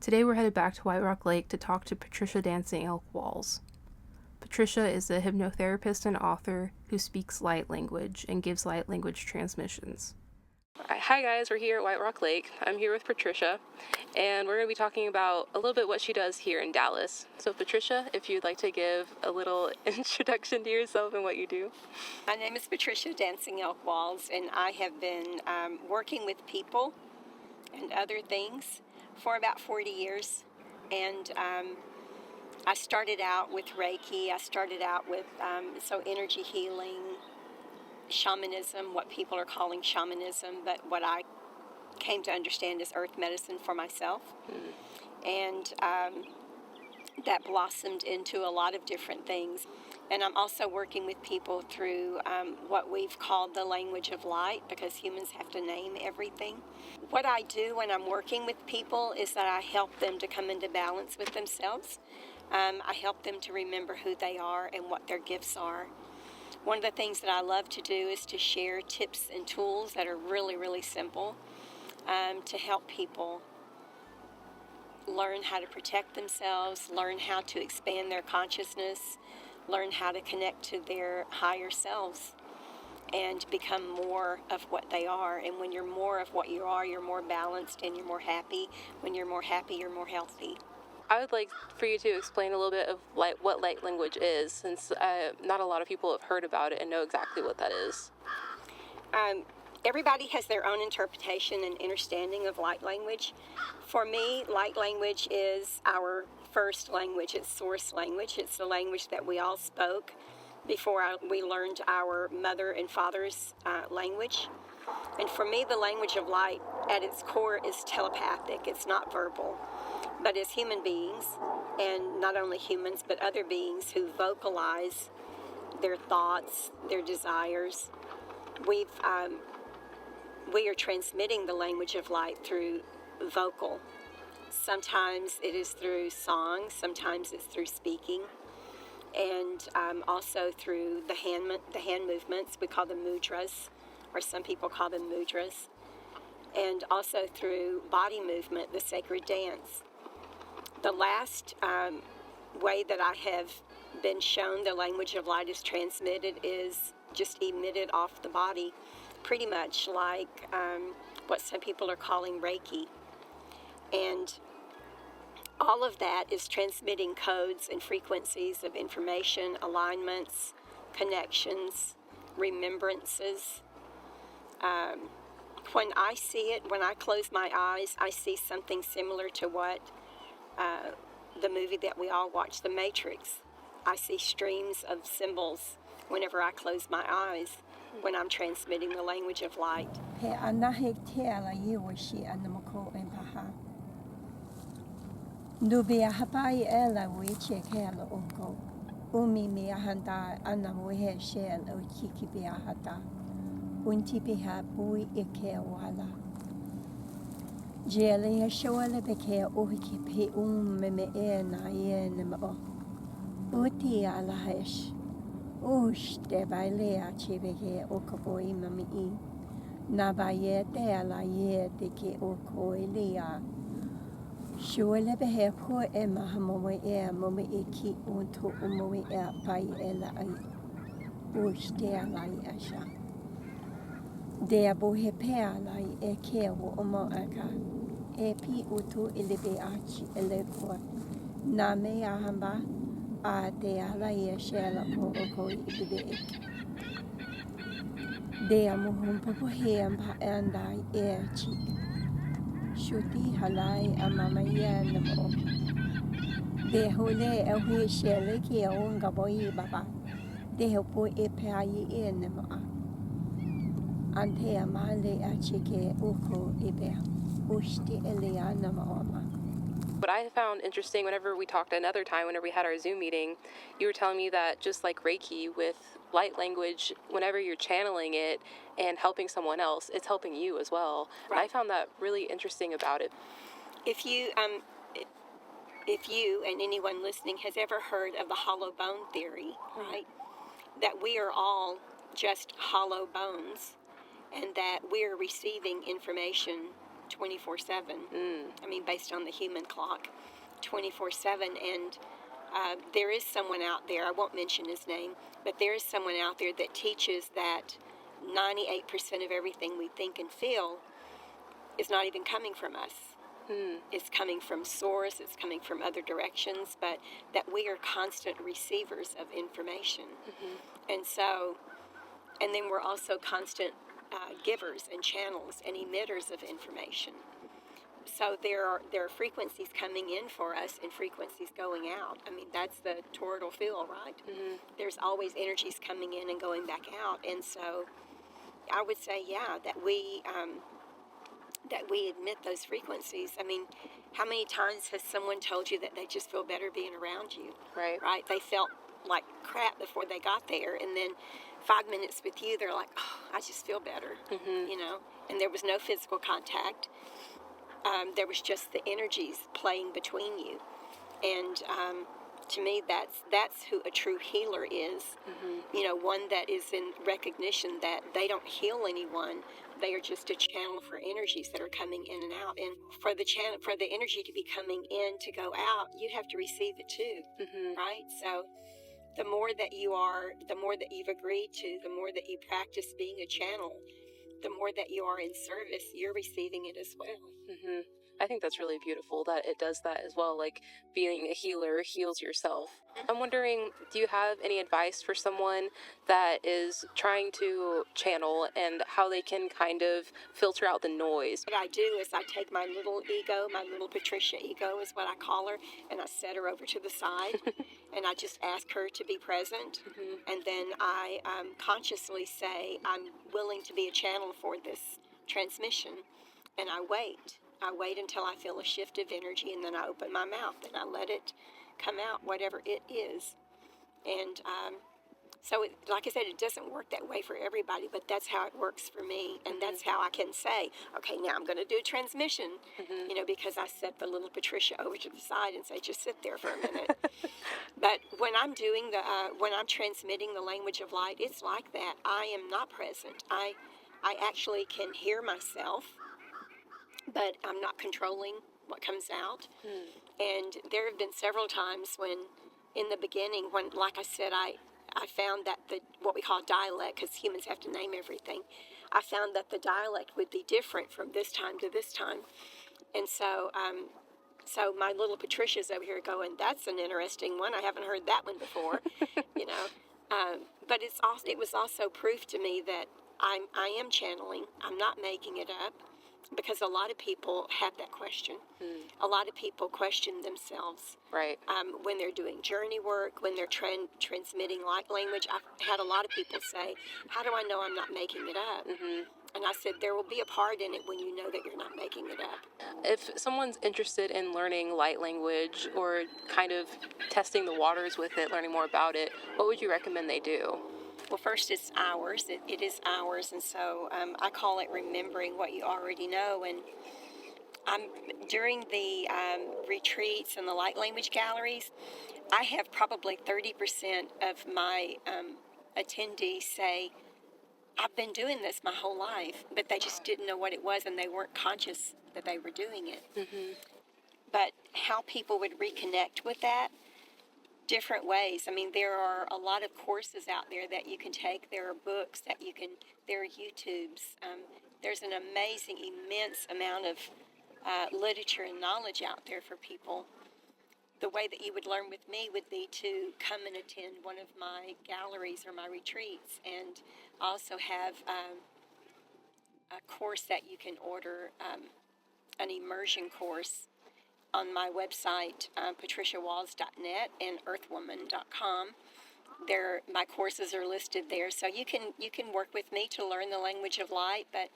Today we're headed back to White Rock Lake to talk to Patricia Dancing Elk Walls. Patricia is a hypnotherapist and author who speaks light language and gives light language transmissions. Hi guys, we're here at White Rock Lake. I'm here with Patricia, and we're going to be talking about a little bit what she does here in Dallas. So Patricia, if you'd like to give a little introduction to yourself and what you do. My name is Patricia Dancing Elk Walls, and I have been working with people and other things for about 40 years. And I started out with Reiki. I started out with energy healing, shamanism, what people are calling shamanism, but what I came to understand is earth medicine for myself. And that blossomed into a lot of different things. And I'm also working with people through what we've called the language of light, because humans have to name everything. What I do when I'm working with people is that I help them to come into balance with themselves. I help them to remember who they are and what their gifts are. One of the things that I love to do is to share tips and tools that are really, really simple to help people learn how to protect themselves, learn how to expand their consciousness, learn how to connect to their higher selves and become more of what they are. And when you're more of what you are, you're more balanced and you're more happy. When you're more happy, you're more healthy. I would like for you to explain a little bit of what light language is, since not a lot of people have heard about it and know exactly what that is. Everybody has their own interpretation and understanding of light language. For me, light language is our first language. It's source language. It's the language that we all spoke before we learned our mother and father's language. And for me, the language of light at its core is telepathic. It's not verbal. But as human beings, and not only humans, but other beings who vocalize their thoughts, their desires, we are transmitting the language of light through vocal. Sometimes it is through song, sometimes it's through speaking, and also through the hand movements. We call them mudras, or some people call them mudras, and also through body movement, the sacred dance. The last way that I have been shown the language of light is transmitted is just emitted off the body, pretty much like what some people are calling Reiki. And all of that is transmitting codes and frequencies of information, alignments, connections, remembrances. When I see it, when I close my eyes, I see something similar to what the movie that we all watch, The Matrix. I see streams of symbols whenever I close my eyes when I'm transmitting the language of light. Jele shawala beke ohiki pe meme na yenemo. Uti ala hesh. Ush de bailea chibeke okaboi mami. Nabaye de ala ye de ke okoelia. Shawala behe po ema hamoe mome eki unto umoe pai ela ai. Ush de ala asha. De abohe pe ala eke wo omo aka. Epi utu ilebe achi elepo na me ahamba a te ala ye shela o oko ibe de amuhum popo he amba andai e chi shuti halai amama ye no de hole e hui shele ki o ngaboi baba de hopo e pe ai e nemo ante amale achi ke oko ibe. What I found interesting whenever we talked another time, whenever we had our Zoom meeting, you were telling me that just like Reiki with light language, whenever you're channeling it and helping someone else, it's helping you as well. Right. And I found that really interesting about it. If you and anyone listening has ever heard of the hollow bone theory, right? That we are all just hollow bones and that we're receiving information 24/7. I mean, based on the human clock, 24/7. And there is someone out there, I won't mention his name, but there is someone out there that teaches that 98% of everything we think and feel is not even coming from us. It's coming from source, it's coming from other directions, but that we are constant receivers of information. And so, and then we're also constant givers and channels and emitters of information. So there are frequencies coming in for us and frequencies going out. I mean, that's the toroidal field, right? There's always energies coming in and going back out. And so I would say, yeah, that we emit those frequencies. I mean, how many times has someone told you that they just feel better being around you? Right? They felt like crap before they got there, and then 5 minutes with you, they're like, oh, I just feel better, you know? And there was no physical contact. There was just the energies playing between you. And to me, that's who a true healer is. You know, one that is in recognition that they don't heal anyone. They are just a channel for energies that are coming in and out. And for the energy to be coming in to go out, you have to receive it too, right? So the more that you've agreed to, the more that you practice being a channel, the more that you are in service, you're receiving it as well. I think that's really beautiful that it does that as well. Like, being a healer heals yourself. I'm wondering, do you have any advice for someone that is trying to channel and how they can kind of filter out the noise? What I do is I take my little ego, my little Patricia ego is what I call her, and I set her over to the side and I just ask her to be present. And then I consciously say, I'm willing to be a channel for this transmission, and I wait. I wait until I feel a shift of energy, and then I open my mouth and I let it come out, whatever it is. And so, like I said, it doesn't work that way for everybody, but that's how it works for me. And that's how I can say, okay, now I'm going to do a transmission, you know, because I set the little Patricia over to the side and say, just sit there for a minute. But when I'm doing when I'm transmitting the language of light, it's like that. I am not present. I actually can hear myself, but I'm not controlling what comes out. And there have been several times when, in the beginning, when, like I said, I found that what we call dialect, because humans have to name everything, I found that the dialect would be different from this time to this time. And so, so my little Patricia's over here going, that's an interesting one. I haven't heard that one before, you know. But it was also proof to me that I am channeling. I'm not making it up. Because a lot of people have that question. A lot of people question themselves. Right. When they're doing journey work, when they're transmitting light language. I've had a lot of people say, how do I know I'm not making it up? And I said, there will be a part in it when you know that you're not making it up. If someone's interested in learning light language or kind of testing the waters with it, learning more about it, what would you recommend they do? Well, first, it's ours. It is ours, and so I call it remembering what you already know. And during the retreats and the light language galleries, I have probably 30% of my attendees say, I've been doing this my whole life, but they just didn't know what it was, and they weren't conscious that they were doing it. But how people would reconnect with that, different ways. I mean, there are a lot of courses out there that you can take. There are books that you can, there are YouTubes. There's an amazing, immense amount of literature and knowledge out there for people. The way that you would learn with me would be to come and attend one of my galleries or my retreats, and also have a course that you can order, an immersion course on my website, patriciawalls.net and earthwoman.com. My courses are listed there, so you can work with me to learn the language of light. But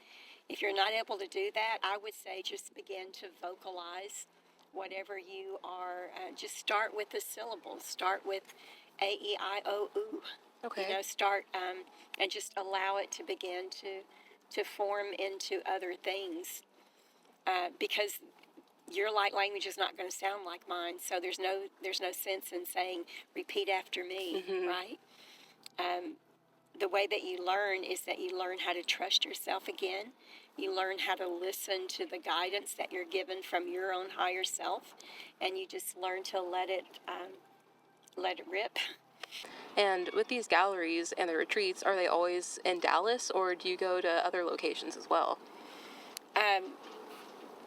if you're not able to do that, I would say just begin to vocalize whatever you are. Just start with the syllables. Start with A, E, I, O, U. Okay. You know, start and just allow it to begin to form into other things, because your light language is not going to sound like mine, so there's no sense in saying repeat after me, right? The way that you learn is that you learn how to trust yourself again. You learn how to listen to the guidance that you're given from your own higher self, and you just learn to let it rip. And with these galleries and the retreats, are they always in Dallas, or do you go to other locations as well?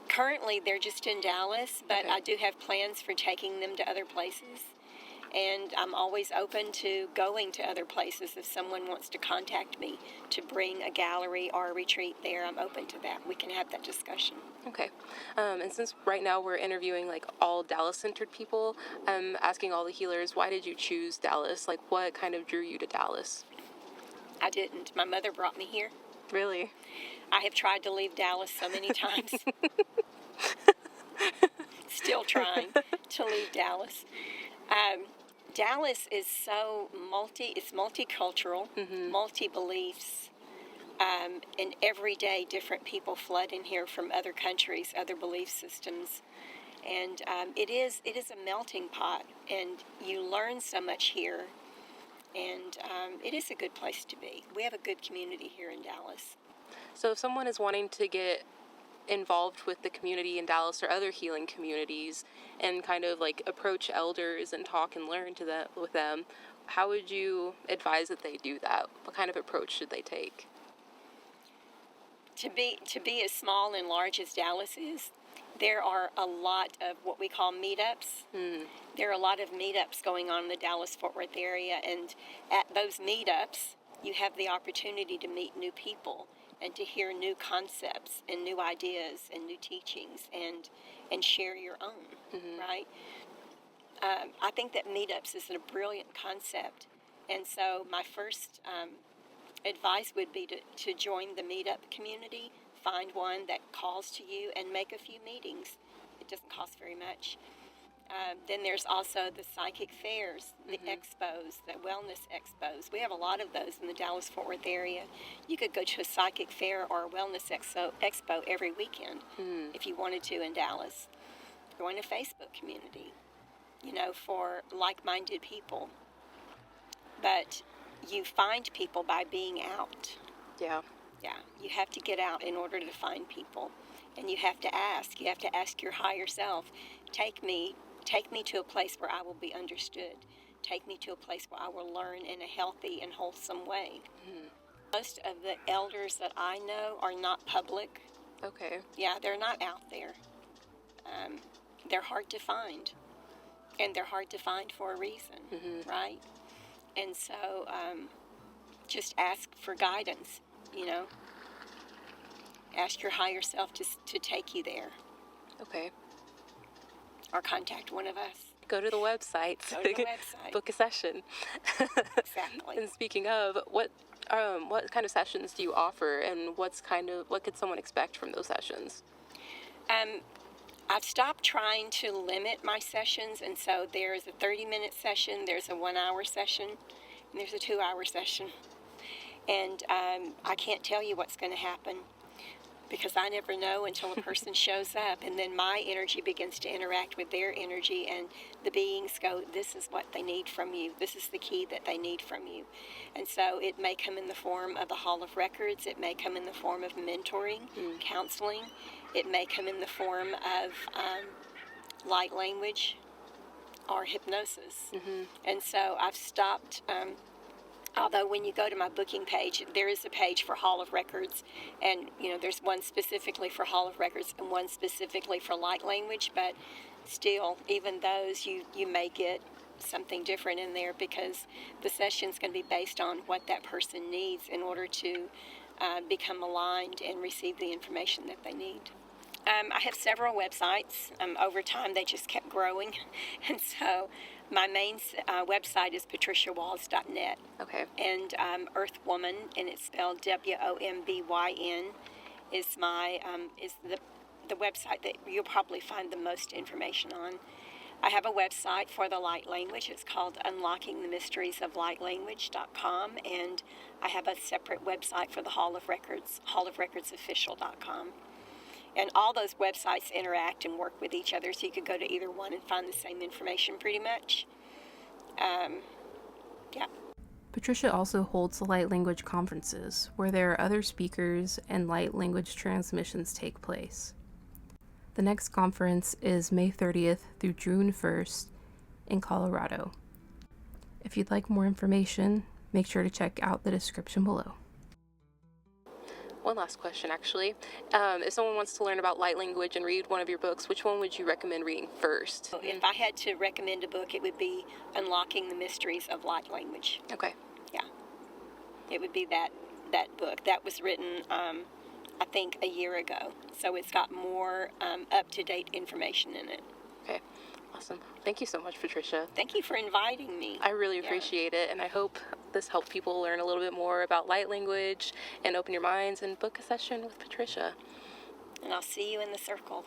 Currently, they're just in Dallas, but Okay. I do have plans for taking them to other places. And I'm always open to going to other places. If someone wants to contact me to bring a gallery or a retreat there, I'm open to that. We can have that discussion. Okay. And since right now we're interviewing like all Dallas-centered people, I'm asking all the healers, why did you choose Dallas? Like, what kind of drew you to Dallas? I didn't. My mother brought me here. Really? I have tried to leave Dallas so many times. Still trying to leave Dallas. Dallas is so it's multicultural, multi-beliefs, and every day different people flood in here from other countries, other belief systems. And it is a melting pot, and you learn so much here, and it is a good place to be. We have a good community here in Dallas. So if someone is wanting to get involved with the community in Dallas or other healing communities and kind of like approach elders and talk and learn with them, how would you advise that they do that? What kind of approach should they take? To be as small and large as Dallas is, there are a lot of what we call meetups. There are a lot of meetups going on in the Dallas-Fort Worth area, and at those meetups, you have the opportunity to meet new people and to hear new concepts and new ideas and new teachings and share your own, right? I think that meetups is a brilliant concept, and so my first advice would be to join the meetup community, find one that calls to you, and make a few meetings. It doesn't cost very much. Then there's also the psychic fairs, the expos, the wellness expos. We have a lot of those in the Dallas-Fort Worth area. You could go to a psychic fair or a wellness expo every weekend if you wanted to in Dallas. Join a Facebook community, for like-minded people. But you find people by being out. Yeah. Yeah, you have to get out in order to find people. And you have to ask. You have to ask your higher self, take me to a place where I will be understood. Take me to a place where I will learn in a healthy and wholesome way. Most of the elders that I know are not public. Okay. Yeah, they're not out there. They're hard to find. And they're hard to find for a reason, right? And so just ask for guidance, Ask your higher self to take you there. Okay. Or contact one of us. Go to the website. Go to the website. Book a session. Exactly. And speaking of, what kind of sessions do you offer, and what could someone expect from those sessions? I've stopped trying to limit my sessions, and so there's a 30-minute session, there's a 1-hour session, and there's a 2-hour session. And I can't tell you what's going to happen, because I never know until a person shows up, and then my energy begins to interact with their energy, and the beings go, this is what they need from you. This is the key that they need from you. And so it may come in the form of a Hall of Records. It may come in the form of mentoring, counseling. It may come in the form of light language or hypnosis. And so I've stopped... although when you go to my booking page, there is a page for Hall of Records, and there's one specifically for Hall of Records and one specifically for light language, but still, even those, you may get something different in there, because the session's going to be based on what that person needs in order to become aligned and receive the information that they need. I have several websites. Over time, they just kept growing, and so my main website is patriciawalls.net. Okay. And Earthwoman, and it's spelled WOMBYN, is the website that you'll probably find the most information on. I have a website for the light language. It's called unlockingthemysteriesoflightlanguage.com, and I have a separate website for the Hall of Records, hallofrecordsofficial.com. And all those websites interact and work with each other, so you could go to either one and find the same information pretty much. Yeah. Patricia also holds light language conferences where there are other speakers and light language transmissions take place. The next conference is May 30th through June 1st in Colorado. If you'd like more information, make sure to check out the description below. One last question, actually. If someone wants to learn about light language and read one of your books, which one would you recommend reading first? If I had to recommend a book, it would be Unlocking the Mysteries of Light Language. Okay. Yeah. It would be that book. That was written, I think, a year ago. So it's got more up-to-date information in it. Okay. Awesome. Thank you so much, Patricia. Thank you for inviting me. I really appreciate it, and I hope this helped people learn a little bit more about light language and open your minds and book a session with Patricia. And I'll see you in the circle.